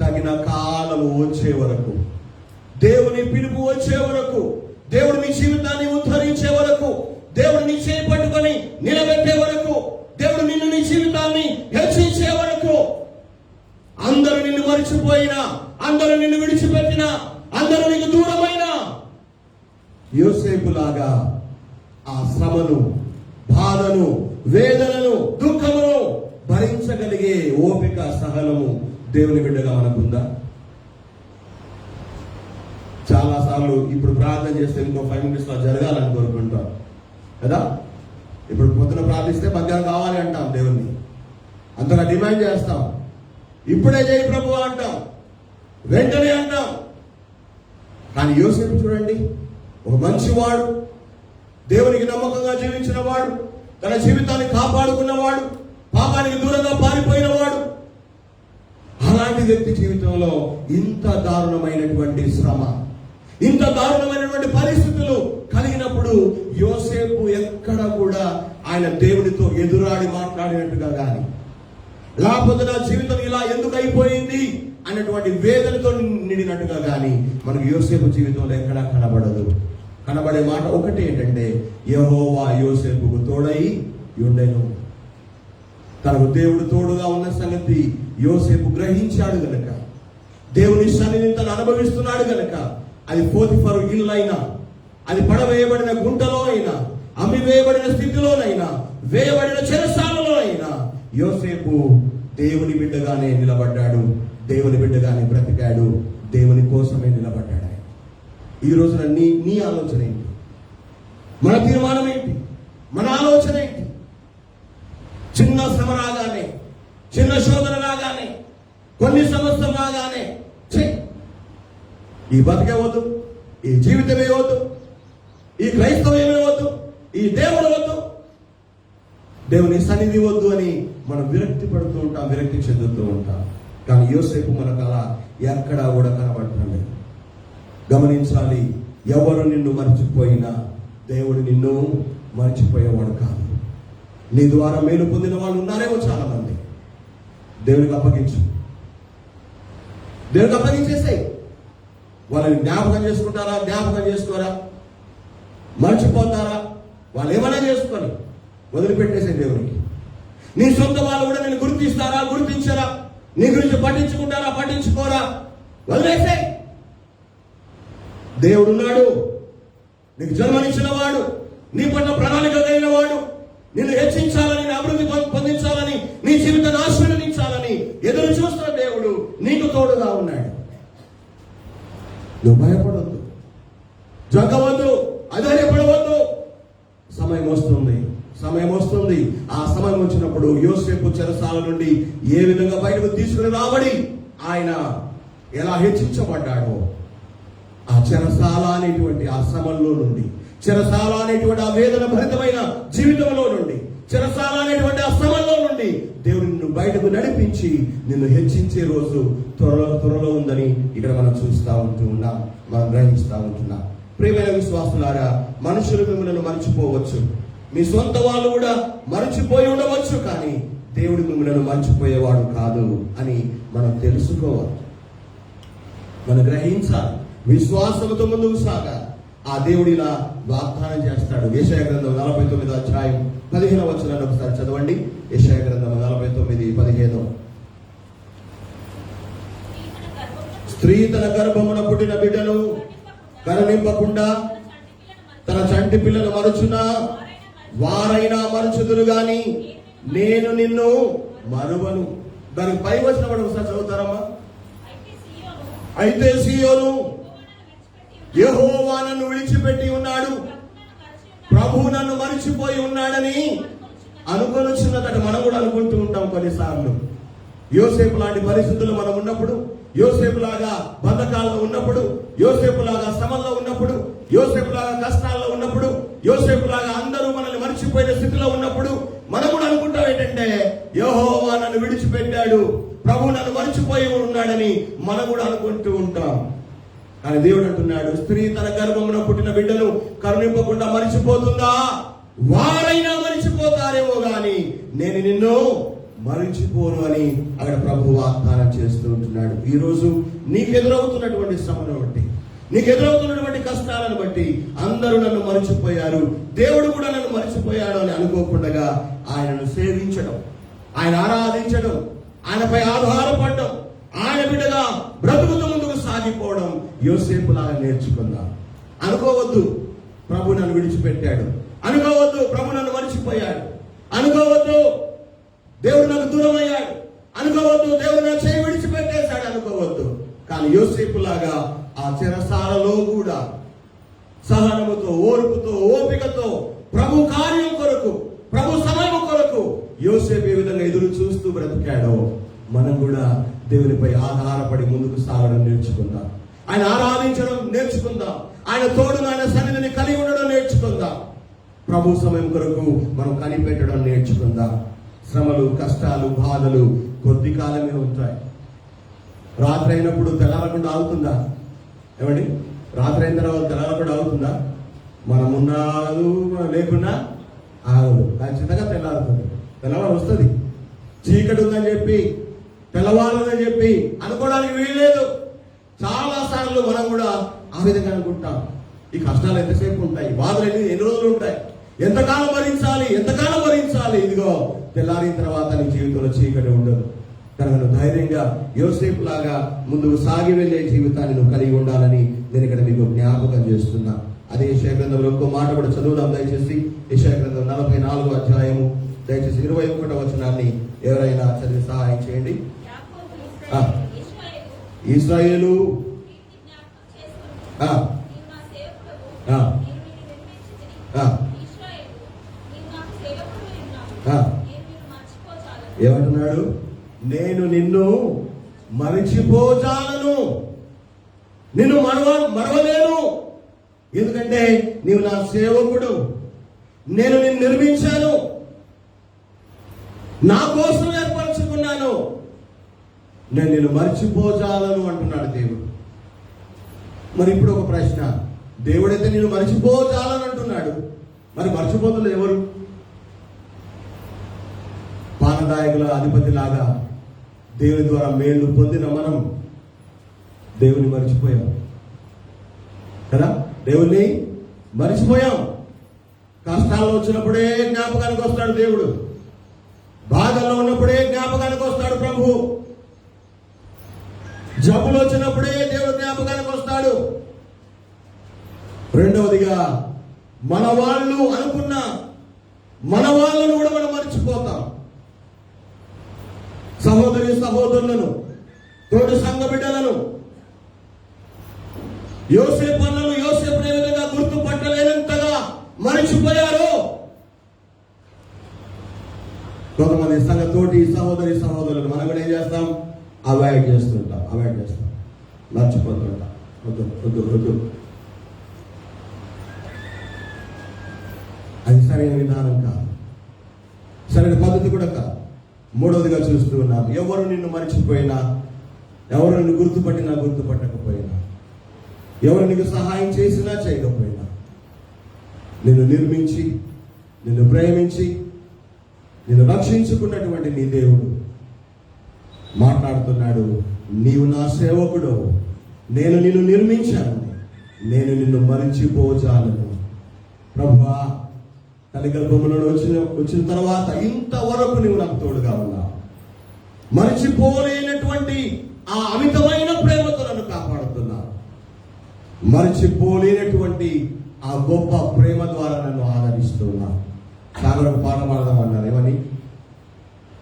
తగిన కాలము వచ్చే వరకు, దేవుని పిలుపు వచ్చే వరకు, దేవుడు నీ జీవితాన్ని ఉద్ధరించే వరకు, దేవుడు నీ చేయి పట్టుకొని నిలబెట్టే వరకు, దేవుడు నిన్ను నీ జీవితాన్ని హెచ్చించే వరకు, అందరూ నిన్ను మరిచిపోయినా, అందరూ నిన్ను విడిచిపెట్టినా, అందరూ నీకు దూరమైనా, యోసేపులాగా ఆ శ్రమను, బాధను, వేదనను, దుఃఖమును భరించగలిగే ఓపిక, సహనము దేవుని బిడ్డగా మనకుందా? చాలా సార్లు ఇప్పుడు ప్రార్థన చేస్తే ఇంకో 5 minutes లో జరగాలని కోరుకుంటాం కదా. ఇప్పుడు పొద్దున ప్రార్థిస్తే మధ్యాహ్నం కావాలి అంటాం, దేవుణ్ణి అంతగా డిమాండ్ చేస్తాం. ఇప్పుడే చేయి ప్రభు అంటాం, వెంటనే అంటాం. కానీ యోసేపు చూడండి, ఒక మంచివాడు, దేవునికి నమ్మకంగా జీవించిన వాడు, తన జీవితాన్ని కాపాడుకున్నవాడు, పాపానికి దూరంగా పారిపోయిన వాడు. అలాంటి వ్యక్తి జీవితంలో ఇంత దారుణమైనటువంటి శ్రమ, ఇంత దారుణమైనటువంటి పరిస్థితులు కలిగినప్పుడు యోసేపు ఎక్కడ కూడా ఆయన దేవుడితో ఎదురాడి మాట్లాడినట్టుగా కానీ, లేకపోతే నా జీవితం ఇలా ఎందుకు అయిపోయింది అన్నటువంటి వేదనతో నిండినట్టుగా కానీ మనకు యోసేపు జీవితంలో ఎక్కడా కనబడదు. కనబడే మాట ఒకటి ఏంటంటే, యెహోవా యోసేపుకు తోడై ఉండెను. తనకు దేవుడు తోడుగా ఉన్న సంగతి యోసేపు గ్రహించాడు గనక, దేవుని సన్నిధిని తను అనుభవిస్తున్నాడు గనక, అది పోతిఫరు ఇల్లు అయినా, అది పడవేయబడిన గుంటలో అయినా, అమ్మివేయబడిన స్థితిలోనైనా, వేయబడిన చెరసాలలో అయినా యోసేపు దేవుని బిడ్డగానే నిలబడ్డాడు, దేవుని బిడ్డగానే బ్రతికాడు, దేవుని కోసమే నిలబడ్డాడు. ఈ రోజున నీ ఆలోచన ఏంటి? మన తీర్మానం ఏంటి? మన ఆలోచన ఏంటి? చిన్న శ్రమ రాగానే, చిన్న శోధన రాగానే, కొన్ని సంవత్సరం రాగానే ఈ బతికే వద్దు, ఈ జీవితమే వద్దు, ఈ క్రైస్తవమే వద్దు, ఈ దేవుడు వద్దు, దేవుని సన్నిధి వద్దు అని మనం విరక్తి పడుతూ ఉంటాం, విరక్తి చెందుతూ ఉంటాం. కానీ యోసేపు మనకు అలా ఎక్కడా కూడా కనబడటం. గమనించాలి, ఎవరు నిన్ను మర్చిపోయినా దేవుడు నిన్ను మర్చిపోయేవాడు కాదు. నీ ద్వారా మేలు పొందిన వాళ్ళు ఉన్నారేమో చాలా మంది. దేవునికి అప్పగించు, దేవునికి అప్పగించేసాయి. వాళ్ళని జ్ఞాపకం చేసుకుంటారా, జ్ఞాపకం చేసుకోరా, మర్చిపోతారా, వాళ్ళు ఏమైనా చేసుకొని వదిలిపెట్టేసే దేవునికి. నీ సొంత వాళ్ళు కూడా నేను గుర్తిస్తారా, గుర్తించరా, నీ గురించి పట్టించుకుంటారా, పట్టించుకోరా, వదిలేసే. దేవుడున్నాడు, నీకు జన్మనిచ్చిన వాడు, నీ పట్ల ప్రణాళిక కలిగిన వాడు, నిన్ను హెచ్చించాలని, అభివృద్ధి పొందించాలని, నీ జీవితాన్ని ఆశీర్వదించాలని ఎదురు చూస్తున్న దేవుడు నీకు తోడుగా ఉన్నాడు. నువ్వు భయపడవద్దు, జంకవద్దు, అధైర్యపడవద్దు. సమయం వస్తుంది, సమయం వస్తుంది. ఆ సమయం వచ్చినప్పుడు యోసేపు చెరసాల నుండి ఏ విధంగా బయటకు తీసుకుని రాబడి ఆయన ఎలా హెచ్చించబడ్డాడో, ఆ చెరసాల అనేటువంటి ఆ శ్రమంలో నుండి, చెరసాల అనేటువంటి ఆ వేదన భరితమైన జీవితంలో నుండి, చెరసాల అనేటువంటి ఆ శ్రమంలో నుండి దేవుడు నిన్ను బయటకు నడిపించి నిన్ను హెచ్చించే రోజు త్వరలో ఉందని ఇక్కడ మనం చూస్తూ ఉంటున్నాం, మనం గ్రహిస్తూ ఉంటున్నాం. ప్రియమైన విశ్వాసులారా, మనుషులు మిమ్మల్ని మర్చిపోవచ్చు, మీ సొంత వాళ్ళు కూడా మర్చిపోయి ఉండవచ్చు, కానీ దేవుడు మిమ్మల్ని మర్చిపోయేవాడు కాదు అని మనం తెలుసుకోవాలి, మనం గ్రహించాలి. విశ్వాసంతో ముందుకు సాగాలి. ఆ దేవుడిలా వాగ్దానం చేస్తాడు. యెషయా గ్రంథం 49వ అధ్యాయం 15వ వచనాన్ని ఒకసారి చదవండి. యెషయా గ్రంథం 49:15. స్త్రీ తన గర్భమున పుట్టిన బిడ్డను కరుణింపకుండా తన చంటి పిల్లలు మరుచునా, వారైనా మరుచుదురు గాని నేను నిన్ను మరువను. దానికి పై వచ్చిన వాడు ఒకసారి చదువుతారమ్మా. అయితే సీయోను, యెహోవా నన్ను విడిచిపెట్టి ఉన్నాడు, ప్రభువు నన్ను మరిచిపోయి ఉన్నాడని అనుకొనుచున్నదట. మనం కూడా అనుకుంటూ ఉంటాం కొన్నిసార్లు. యోసేపు లాంటి పరిస్థితులు మనం ఉన్నప్పుడు, యోసేపు లాగా బంధకాల్లో ఉన్నప్పుడు, యోసేపు లాగా శ్రమల్లో ఉన్నప్పుడు, యోసేపు లాగా కష్టాల్లో ఉన్నప్పుడు, యోసేపు లాగా అందరూ మనల్ని మర్చిపోయిన స్థితిలో ఉన్నప్పుడు మనం కూడా అనుకుంటాం ఏంటంటే, యెహోవా నన్ను విడిచిపెట్టాడు, ప్రభు నన్ను మర్చిపోయి ఉన్నాడని మనం కూడా అనుకుంటూ ఉంటాం. కానీ దేవుడు అంటున్నాడు, స్త్రీ తన గర్భమున పుట్టిన బిడ్డను కరుణింపకుండా మరిచిపోతుందా? వారైనా మరిచిపోతారేమో గాని నేను నిన్ను మరిచిపోను అని అక్కడ ప్రభు వాగ్దానం చేస్తూ ఉంటున్నాడు. ఈరోజు నీకు ఎదురవుతున్నటువంటి శ్రమను బట్టి, నీకు ఎదురవుతున్నటువంటి కష్టాలను బట్టి అందరూ నన్ను మరిచిపోయారు, దేవుడు కూడా నన్ను మరిచిపోయాడు అని అనుకోకుండా ఆయనను సేవించడం, ఆయన ఆరాధించడం, ఆయనపై ఆధారపడడం, ఆయన బిడ్డగా బ్రతుకుతూ ముందుకు సాగిపోవడం యోసేపులాగా నేర్చుకుందాం. అనుకోవద్దు ప్రభు నన్ను విడిచిపెట్టాడు, అనుకోవద్దు ప్రభు నన్ను మరిచిపోయాడు, అనుకోవద్దు దేవుడు నాకు దూరం అయ్యాడు, అనుకోవద్దు దేవుడు నా చేయి విడిచిపెట్టేశాడు, అనుకోవద్దు. కానీ యోసేపులాగా ఆ చెరసాలలో కూడా సహనముతో, ఓర్పుతో, ఓపికతో ప్రభు కార్యం కొరకు, ప్రభు సమయం కొరకు యోసేపు ఏ విధంగా ఎదురు చూస్తూ బ్రతికాడో మనం కూడా దేవునిపై ఆధారపడి ముందుకు సాగడం నేర్చుకుందాం. ఆయన ఆరాధించడం నేర్చుకుందాం. ఆయన తోడును, ఆయన సన్నిధిని కలిగి ఉండడం నేర్చుకుందాం. ప్రభు సమయం కొరకు మనం కనిపెట్టడం నేర్చుకుందాం. శ్రమలు, కష్టాలు, బాధలు కొద్ది కాలమే ఉంటాయి. రాత్రి అయినప్పుడు తెల్లారకుండా ఆగుతుందా? ఏమండి, రాత్రి అయిన తర్వాత తెల్లారకుండా ఆగుతుందా? మనం ఉన్నాడు లేకున్నా ఆగదు, ఖచ్చితంగా తెల్లారుతుంది. తెల్లవారు వస్తుంది. చీకటి ఉందని చెప్పి, తెల్లవారుదని చెప్పి అనుకోవడానికి వీల్లేదు. చాలా సార్లు మనం కూడా ఆ విధంగా అనుకుంటాం. ఈ కష్టాలు ఎంతసేపు ఉంటాయి, బాధలు ఎన్ని రోజులు ఉంటాయి, ఎంతకాలం భరించాలి, ఎంతకాలం భరించాలి. ఇదిగో తెల్లారిన తర్వాత నీ జీవితంలో చీకటి ఉండదు. కనుక నువ్వు ధైర్యంగా యోసేపు లాగా ముందుకు సాగి వెళ్ళే జీవితాన్ని నువ్వు కలిగి ఉండాలని నేను ఇక్కడ మీకు జ్ఞాపకం చేస్తున్నా. అదే యెషయా గ్రంథంలో ఇంకో మాట కూడా చదువుదాం దయచేసి. యెషయా గ్రంథం 44వ అధ్యాయము దయచేసి 21వ వచనాన్ని ఎవరైనా చదివి సహాయం చేయండి. ఇశ్రాయేలు ఏమంటున్నాడు? నేను నిన్ను మరిచిపోజాలను, నిన్ను మరవలేను. ఎందుకంటే నీవు నా సేవకుడు, నేను నిన్ను నిర్మించాను, నా కోసం ఏర్పరచుకున్నాను, నేను నిన్ను మరిచిపోజాలను అంటున్నాడు దేవుడు. మరి ఇప్పుడు ఒక ప్రశ్న, దేవుడైతే నేను మరిచిపోజాలని అంటున్నాడు, మరి మర్చిపోతులు ఎవరు? పానదాయకుల అధిపతి లాగా దేవుని ద్వారా మేలు పొందిన మనం దేవుని మరిచిపోయాం కదా, దేవుణ్ణి మరిచిపోయాం. కష్టాలు వచ్చినప్పుడే జ్ఞాపకానికి వస్తాడు దేవుడు, బాధల్లో ఉన్నప్పుడే జ్ఞాపకానికి వస్తాడు ప్రభు, జబ్బులు వచ్చినప్పుడే దేవుడు జ్ఞాపకానికి వస్తాడు. రెండవదిగా మన వాళ్ళు అనుకున్న మన వాళ్ళను కూడా మనం మర్చిపోతాం. సహోదరి సహోదరులను, తోటి సంఘ బిడ్డలను, యోసేపులను యోసేపుని ఏ విధంగా గుర్తుపట్టలేనంతగా మరిచిపోయారు. కొంతమంది సంఘ తోటి సహోదరి సహోదరులు మనం కూడా ఏం చేస్తాం? అవాయిడ్ చేస్తుంటాం, మర్చిపోతుంటాం. వద్దు. అది సరైన విధానం కాదు, సరైన పద్ధతి కూడా కాదు. మూడవదిగా చూస్తూ ఉన్నాం, ఎవరు నిన్ను మర్చిపోయినా, ఎవరు నిన్ను గుర్తుపట్టకపోయినా, ఎవరు నీకు సహాయం చేసినా చేయకపోయినా, నిన్ను నిర్మించి, నిన్ను ప్రేమించి, నిన్ను రక్షించుకున్నటువంటి నీ దేవుడు మాట్లాడుతున్నాడు. నీవు నా సేవకుడు, నేను నిన్ను నిర్మించాను, నేను నిన్ను మరిచిపోజాలను. ప్రభువా, తల్లి గర్భంలో వచ్చిన తర్వాత ఇంతవరకు నువ్వు నాకు తోడుగా ఉన్నావు. మరిచిపోలేనటువంటి ఆ అమితమైన ప్రేమతో నన్ను కాపాడుతున్నావు. మరిచిపోలేనటువంటి ఆ గొప్ప ప్రేమ ద్వారా నన్ను ఆదరిస్తున్నావు. సాగరకు పాట పాడదామన్నారు. ఏమని?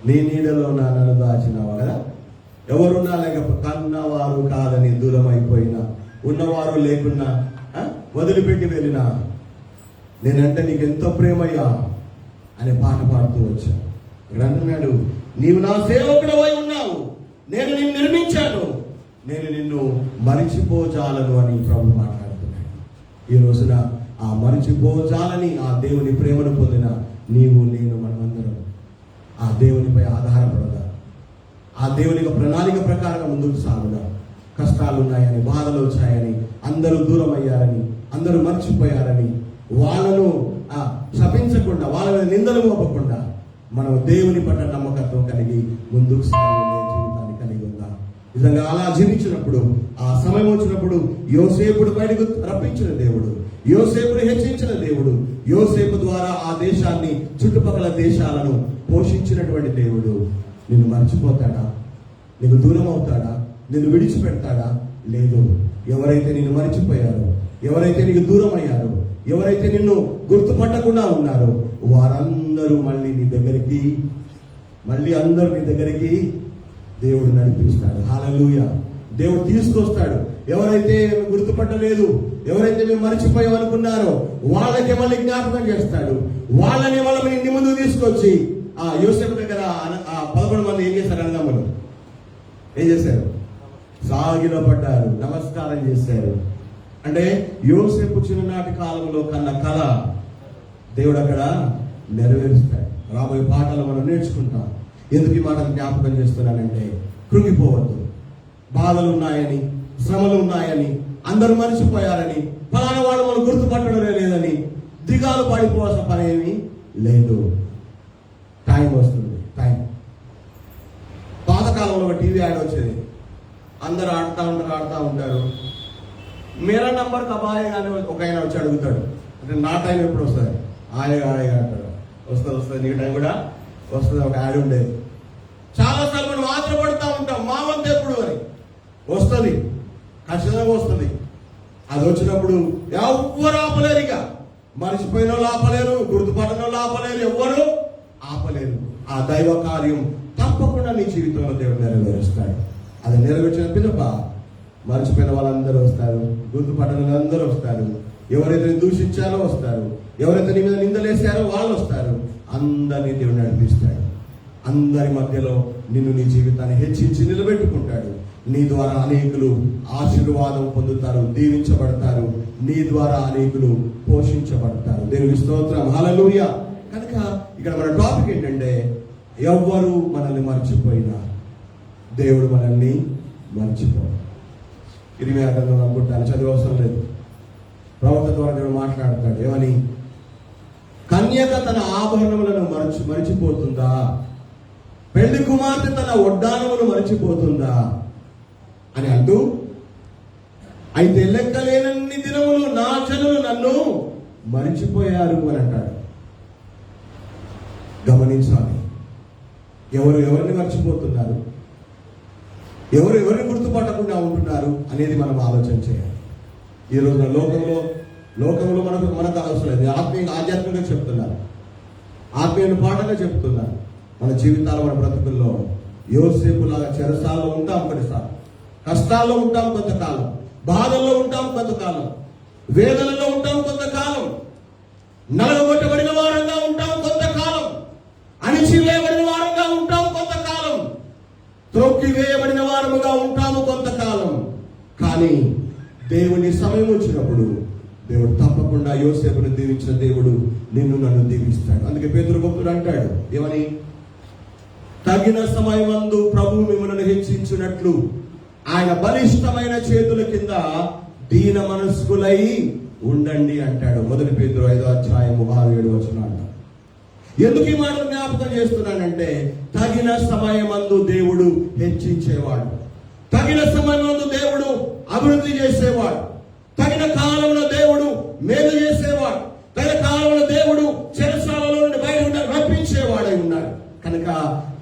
నీ నీడలో నన్ను దాచినావా కదా. ఎవరున్నా లేకపోతే కన్నవారు కాదని దూరం అయిపోయినా, ఉన్నవారు లేకున్నా, వదిలిపెట్టి వెళ్ళినా, నేనంటే నీకు ఎంతో ప్రేమయ్యా అనే పాట పాడుతూ వచ్చాను. ఇక్కడ అంటున్నాడు, నీవు నా సేవకుడవై ఉన్నావు, నేను నిన్ను నిర్మించాను, నేను నిన్ను మరిచిపోజాలను అని ప్రభు మాట్లాడుతున్నాడు. ఈ రోజున ఆ మరిచిపోజాలని ఆ దేవుని ప్రేమను పొందిన నీవు, నేను, మనమందరం ఆ దేవునిపై ఆధారపడదా, ఆ దేవుని ప్రణాళిక ప్రకారంగా ముందుకు సాగుదా. కష్టాలు ఉన్నాయని, బాధలు వచ్చాయని, అందరూ దూరం అయ్యారని, అందరూ మర్చిపోయారని వాళ్ళను శపించకుండా, వాళ్ళ మీద నిందలు మోపకుండా మనం దేవుని పట్ల నమ్మకత్వం కలిగి ముందుకు సాగే జీవితాన్ని కలిగి ఉందాం. నిజంగా అలా జీవించినప్పుడు, ఆ సమయం వచ్చినప్పుడు యోసేపుడు బయటకు రప్పించిన దేవుడు, యోసేపును హెచ్చించిన దేవుడు, యోసేపు ద్వారా ఆ దేశాన్ని, చుట్టుపక్కల దేశాలను పోషించినటువంటి దేవుడు నిన్ను మర్చిపోతాడా? నీకు దూరం అవుతాడా? నిన్ను విడిచిపెడతాడా? లేదు. ఎవరైతే నిన్ను మర్చిపోయారో, ఎవరైతే నీకు దూరం అయ్యారో, ఎవరైతే నిన్ను గుర్తుపట్టకుండా ఉన్నారో వారందరూ మళ్ళీ నీ దగ్గరికి, అందరూ నీ దగ్గరికి దేవుడు నడిపిస్తాడు. హల్లెలూయా. దేవుడు తీసుకొస్తాడు. ఎవరైతే గుర్తుపట్టలేదు, ఎవరైతే మేము మర్చిపోయాం అనుకున్నారో వాళ్ళకే మళ్ళీ జ్ఞాపకం చేస్తాడు. వాళ్ళని మళ్ళీ నీ ముందుకు తీసుకొచ్చి ఆ యోసేపు దగ్గర ఆ 11 మంది ఏం చేశారు? అన్నదమ్ములు ఏం చేశారు? సాగిలో పడ్డారు, నమస్కారం చేశారు. అంటే యోసేపు చిన్ననాటి కాలంలో కన్న కళ దేవుడు అక్కడ నెరవేరుస్తాడు. రాబోయే పాఠాలు మనం నేర్చుకుంటాం. ఎందుకు ఈ మాటలు జ్ఞాపకం చేస్తున్నానంటే, కృంగిపోవద్దు. బాధలు ఉన్నాయని, శ్రమలు ఉన్నాయని, అందరూ మర్చిపోయారని, ఫలానా వాళ్ళు మనం గుర్తుపట్టడమే లేదని దిగాలు పడిపోవాల్సిన పని ఏమీ లేదు. టైం వస్తుంది. టైం. పాతకాలంలో ఒక టీవీ యాడ్ వచ్చేది. అందరూ ఆడుతూ ఉంటారు. మేరా నంబర్ కబాయ్ అని ఒక ఆయన వచ్చి అడుగుతాడు. అంటే నా టైం ఎప్పుడు వస్తుంది? ఆయగా అంటాడు. వస్తుంది, నీ టైం కూడా వస్తుంది. ఒక యాడ్ ఉండేది. చాలాసార్లు మనం ఆశపడుతూ ఉంటాం, మా వంతు ఎప్పుడు అని. వస్తుంది, ఖచ్చితంగా వస్తుంది. అది వచ్చినప్పుడు ఎవ్వరు ఆపలేరు. ఇక మర్చిపోయిన వాళ్ళు ఆపలేరు, గుర్తుపట్టిన వాళ్ళు ఆపలేరు, ఎవ్వరు ఆపలేరు. ఆ దైవ కార్యం తప్పకుండా నీ జీవితంలో దేవుడు నెరవేరుస్తాడు. అది నెరవేర్చిన పిదప మర్చిపోయిన వాళ్ళందరూ వస్తారు, గుర్తుపట్టిన వాళ్ళందరూ వస్తారు, ఎవరైతే దూషించారో వస్తారు, ఎవరైతే నీ మీద నిందలేశారో వాళ్ళు వస్తారు. అందరినీ దేవుడు నడిపిస్తాడు. అందరి మధ్యలో నిన్ను, నీ జీవితాన్ని హెచ్చించి నిలబెట్టుకుంటాడు. నీ ద్వారా అనేకులు ఆశీర్వాదం పొందుతారు, దీవించబడతారు. నీ ద్వారా అనేకులు పోషించబడతారు. దేవుని స్తోత్రం. హల్లెలూయా. కనుక ఇక్కడ మన టాపిక్ ఏంటంటే, ఎవ్వరు మనల్ని మర్చిపోయినా దేవుడు మనల్ని మర్చిపోడు. ఇది మీ అర్థంలో అనుకుంటాను, చదివే అవసరం లేదు. ప్రవక్త ద్వారా దేవుడు మాట్లాడతాడు. ఏమని? కన్యక తన ఆభరణములను మరిచిపోతుందా? పెళ్లి కుమార్తె తన వడ్డానమును మరిచిపోతుందా అని అంటూ, అయితే లెక్కలేనన్ని దినములు నా జనులు నన్ను మరిచిపోయారు అని అంటాడు. గమనించాలి. ఎవరిని మర్చిపోతున్నారు, ఎవరిని గుర్తుపట్టకుండా ఉంటున్నారు అనేది మనం ఆలోచన చేయాలి. ఈ రోజున లోకంలో మనకు అవసరం లేదు. ఆధ్యాత్మికంగా చెప్తున్నారు, ఆత్మీయ పాఠంగా చెప్తున్నారు. మన జీవితాలు, మన బ్రతుకుల్లో యోసేపు లాగా చెరసాల్లో ఉంటాం, కొన్నిసార్లు కష్టాల్లో ఉంటాం, కొంతకాలం బాధల్లో ఉంటాం, కొంతకాలం వేదనలో ఉంటాం, కొంతకాలం నలగొట్టబడిన వారంగా ఉంటాం, కొంతకాలం అణిచివేయబడిన వారంగా ఉంటాం, కొంతకాలం త్రొక్కివేయబడిన వారముగా ఉంటాము, కొంతకాలం. కానీ దేవుని సమయం వచ్చినప్పుడు దేవుడు తప్పకుండా యోసేపును దీవించిన దేవుడు నిన్ను, నన్ను దీవిస్తాడు. అందుకే పేతురు భక్తుడు అంటాడు, ఏమని? తగిన సమయమందు ప్రభువు మిమ్మల్ని హెచ్చించినట్లు ఆయన బలిష్టమైన చేతుల కింద దీన మనస్కులై ఉండండి అంటాడు. 1 పేతురు 5:6-7 ఎందుకు ఈ మాటలు జ్ఞాపకం చేస్తున్నానంటే, తగిన సమయమందు దేవుడు హెచ్చించేవాడు, తగిన సమయమందు దేవుడు అభివృద్ధి చేసేవాడు, తగిన కాలంలో దేవుడు మేలు చేసేవాడు, తగిన కాలంలో దేవుడు చెరసాలలో నుండి బయట రప్పించేవాడై ఉన్నాడు. కనుక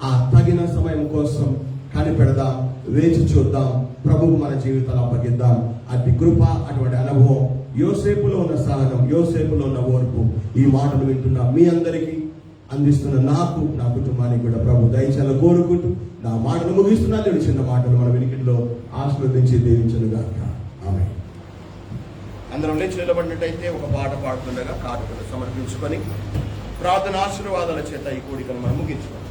ఆ తగిన సమయం కోసం కనిపెడదాం, వేచి చూద్దాం, ప్రభువు మన జీవితాలు అప్పగిద్దాం. అటు కృప, అటువంటి అనుభవం, యోసేపులో ఉన్న సహనం, యోసేపులో ఉన్న ఓర్పు, ఈ మాటలు వింటున్నా మీ అందరికీ అందిస్తున్న నాకు, నా కుటుంబానికి కూడా ప్రభు దయచేయాలని కోరుకుంటూ నా మాటలు ముగిస్తున్నా. నేను చిన్న మాటలు మన వెనుకలో ఆశీర్వదించి దీవించను గాక. ఆమేన్. అందరం లేచి నిలబడినట్టయితే ఒక పాట పాడుతుండగా కానుకలు సమర్పించుకొని ప్రార్థన ఆశీర్వాదాల చేత ఈ కూడికను మనం ముగించుకుంటాం.